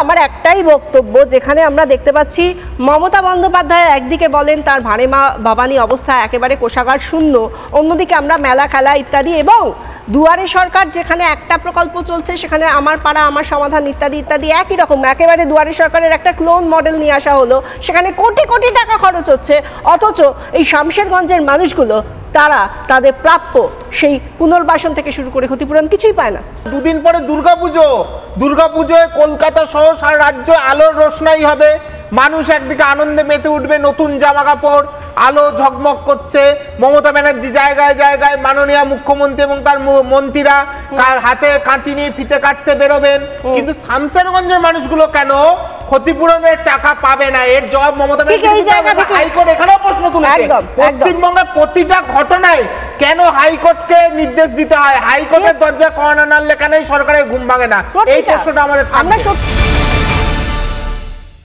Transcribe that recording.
আমার একটাই বক্তব্য, যেখানে আমরা দেখতে পাচ্ছি মমতা বন্দ্যোপাধ্যায় একদিকে বলেন তার ভাড়ে মা বাবানি অবস্থা একেবারে কোষাগার শূন্য, অন্যদিকে আমরা মেলা খেলা ইত্যাদি, এবং দুয়ারে সরকার যেখানে একটা প্রকল্প চলছে সেখানে আমার পাড়া আমার সমাধান ইত্যাদি ইত্যাদি একই রকম, একেবারে দুয়ারে সরকারের একটা ক্লোন মডেল নিয়ে আসা হলো, সেখানে কোটি কোটি টাকা খরচ হচ্ছে, অথচ এই শামশেরগঞ্জের মানুষগুলো তারা তাদের প্রাপ্য সেই পুনর্বাসন থেকে শুরু করে ক্ষতিপূরণ কিছুই পায় না। দুদিন পরে দুর্গাপুজোয় কলকাতা সহ সারা রাজ্য আলোর রোশনাই হবে, মানুষ একদিকে আনন্দে মেতে উঠবে, নতুন জামা কাপড় আলো ঝকমক করছে, মমতা ব্যানার্জি জায়গায় জায়গায় মাননীয় মুখ্যমন্ত্রী এবং তার মন্ত্রীরা হাতে কাঁচি নিয়ে ফিতে কাটতে বেরোবেন, কিন্তু শামশেরগঞ্জের মানুষগুলো কেন ক্ষতিপূরণের টাকা পাবে না? এর জবাব মমতা ব্যানার্জি হাইকোর্ট এখানেও প্রশ্ন তুলেছে। পশ্চিমবঙ্গের প্রতিটা ঘটনায় কেন হাইকোর্টকে নির্দেশ দিতে হয়? হাইকোর্টের দরজা কর্না নাড়লে কেন সরকারের ঘুম ভাঙে না? এই প্রশ্নটা আমাদের।